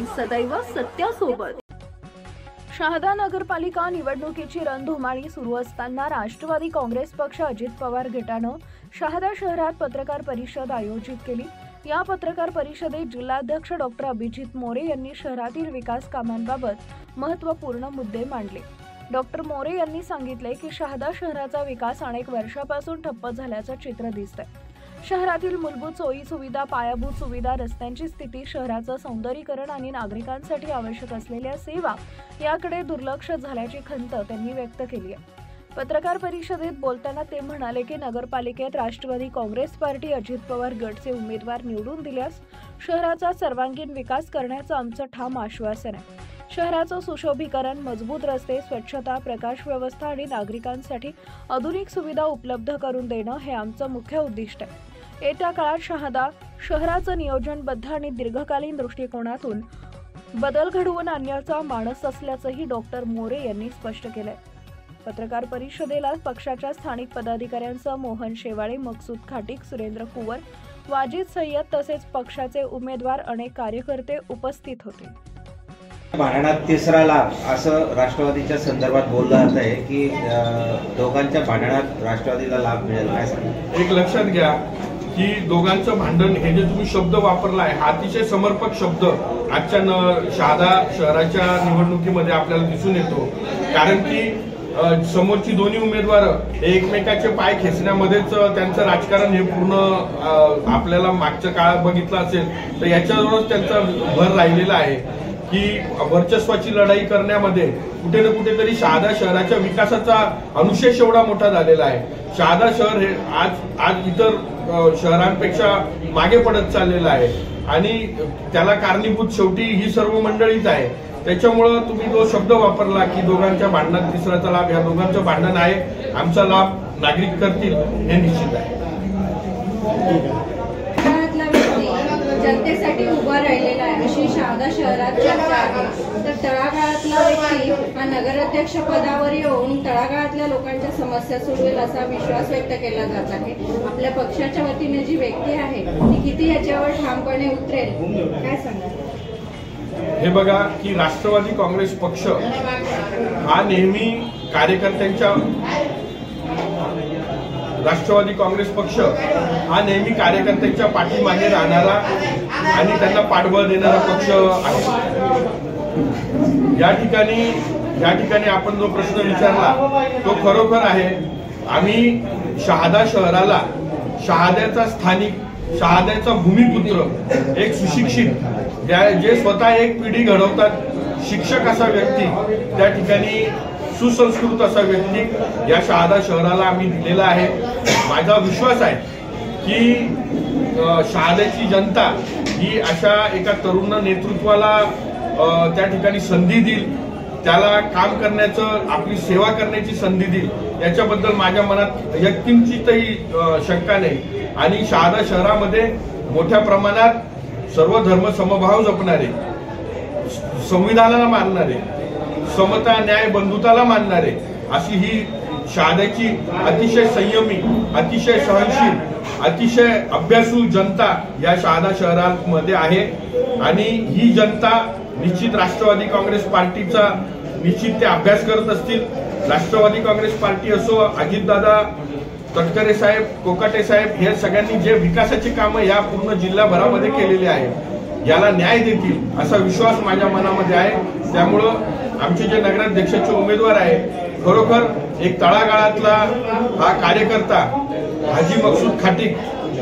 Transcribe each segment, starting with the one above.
सदैव सत्यासोबत। शहादा नगरपालिका निवडणुकीची रणधुमाळी सुरू असताना राष्ट्रवादी काँग्रेस पक्ष अजित पवार गटानं शहादा शहरात पत्रकार परिषद आयोजित केली। या पत्रकार परिषदेत जिल्हाध्यक्ष डॉक्टर अभिजित मोरे यांनी शहरातील विकास कामांबाबत महत्त्वपूर्ण मुद्दे मांडले। डॉक्टर मोरे यांनी सांगितले की शहादा शहराचा विकास अनेक वर्षापासून ठप्प झाल्याचं चित्र दिसतंय। शहरातील मूलभूत सोयी सुविधा, पायाभूत सुविधा, रस्त्यांची स्थिती, शहराचं सौंदर्यीकरण आणि नागरिकांसाठी आवश्यक असलेल्या सेवा याकडे दुर्लक्ष झाल्याची खंत त्यांनी व्यक्त केली आहे। पत्रकार परिषदेत बोलताना ते म्हणाले की नगरपालिकेत राष्ट्रवादी काँग्रेस पार्टी अजित पवार गटचे उमेदवार निवडून दिल्यास शहराचा सर्वांगीण विकास करण्याचं आमचं ठाम आश्वासन आहे। शहराचं सुशोभीकरण, मजबूत रस्ते, स्वच्छता, प्रकाश व्यवस्था आणि नागरिकांसाठी आधुनिक सुविधा उपलब्ध करून देणं हे आमचं मुख्य उद्दिष्ट आहे। येत्या काळात शहादा शहराचं नियोजनबद्ध आणि दीर्घकालीन दृष्टिकोनातून बदल घडवून आणण्याचा मानस असल्याचंही डॉक्टर मोरे यांनी स्पष्ट केलंय। पत्रकार परिषदेला पक्षाच्या स्थानिक पदाधिकाऱ्यांसह मोहन शेवाळे, मकसूद खाटीक, सुरेंद्र कुवर, वाजिद सय्यद तसेच पक्षाचे उमेदवार अनेक कार्यकर्ते उपस्थित होते। भांडणात तिसरा लाभ असं राष्ट्रवादीच्या संदर्भात बोललं जात आहे की दोघांच्या भांडणात राष्ट्रवादीला लाभ मिळेल, काय सांगा? एक लक्षात घ्या की दोघांचं भांडण हे जे तुम्ही शब्द वापरलाय हा अतिशय समर्पक शब्द आजच्या शहादा शहराच्या निवडणुकीमध्ये आपल्याला दिसून येतो। कारण की समोरची दोन्ही उमेदवार एकमेकाचे पाय खेचण्यामध्येच त्यांचं राजकारण हे पूर्ण आपल्याला मागच्या काळात बघितलं असेल तर याच्यावरच त्यांचा भर राहिलेला आहे की वर्चस्वाची लढाई करण्यामध्ये कुठे ना कुठेतरी शहादा शहराच्या विकासाचा अनुशेष एवढा मोठा झालेला आहे। शहादा शहर हे आज इतर शहरांपेक्षा मागे पडत चाललेलं आहे आणि त्याला कारणीभूत शेवटी ही सर्व मंडळीच आहे। त्याच्यामुळे तुम्ही जो शब्द वापरला की दोघांच्या भांडणात तिसऱ्याचा लाभ, या दोघांचं भांडण आहे, आमचा लाभ नागरिक करतील हे निश्चित आहे। जनतेसाठी उभा राहिलेला आहे अशी शहादा शहरात चर्चा आहे। तर तळागाळातला व्यक्ती हा नगराध्यक्ष पदावर येऊन तळागाळातल्या लोकांच्या समस्या सोडवेल असा विश्वास व्यक्त केला जात आहे। आपल्या पक्षाच्या वतीने जी व्यक्ती आहे ती किती याच्यावर ठामपणे उतरेल, काय सांगाल? हे बघा की राष्ट्रवादी काँग्रेस पक्ष हा नेहमी कार्यकर्त्यांच्या पाठीमागे राहणारा आणि त्यांना पाठबळ देणारा पक्ष आहे। या ठिकाणी आपण जो प्रश्न विचारला तो खरोखर आहे। आम्ही शहादा शहराला शहाद्याचा भूमिपुत्र, एक सुशिक्षित जे स्वतः एक पिढी घडवतात, शिक्षक असा व्यक्ती, त्या ठिकाणी सुसंस्कृत असा व्यक्ती या शहादा शहराला आम्ही दिलेला आहे। माझा विश्वास आहे की शहाद्याची जनता ही अशा एका तरुण नेतृत्वाला त्या ठिकाणी संधी देईल, त्याला काम करण्याचं, आपली सेवा करण्याची संधी देईल, याच्याबद्दल माझ्या मनात यत्किंचितही शंका नाही। आणि शहादा शहरामध्ये मोठ्या प्रमाणात सर्व धर्म समभाव जपणारे, संविधानाला मानणारे, समता, न्याय, बंधुताला मानणारे अशी ही शहाद्याची अतिशय संयमी, अतिशय सहनशील, अतिशय अभ्यासू जनता या शहादा शहरामध्ये आहे। आणि ही जनता निश्चित राष्ट्रवादी काँग्रेस पार्टीचा निश्चित ते अभ्यास करत असतील। राष्ट्रवादी काँग्रेस पार्टी असो, अजितदादा, तटकरे साहेब, कोकाटे साहेब, हे सगळ्यांनी जे विकासाची कामं या पूर्ण जिल्हाभरामध्ये केलेली आहे याला न्याय देतील असा विश्वास माझ्या मनामध्ये आहे। त्यामुळं आमचे जे नगराध्यक्षाचे उमेदवार आहे, खरोखर एक तळागाळातला हा कार्यकर्ता हाजी मकसूद खाटीक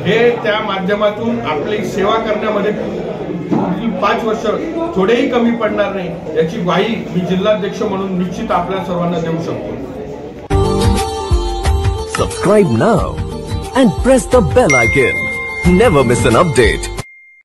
हे त्या माध्यमातून आपली सेवा करण्यामध्ये 5 वर्ष थोडेही कमी पडणार नाही याची ग्वाही मी जिल्हाध्यक्ष म्हणून निश्चित आपल्या सर्वांना देऊ शकतो। Subscribe now and press the bell icon. Never miss an update.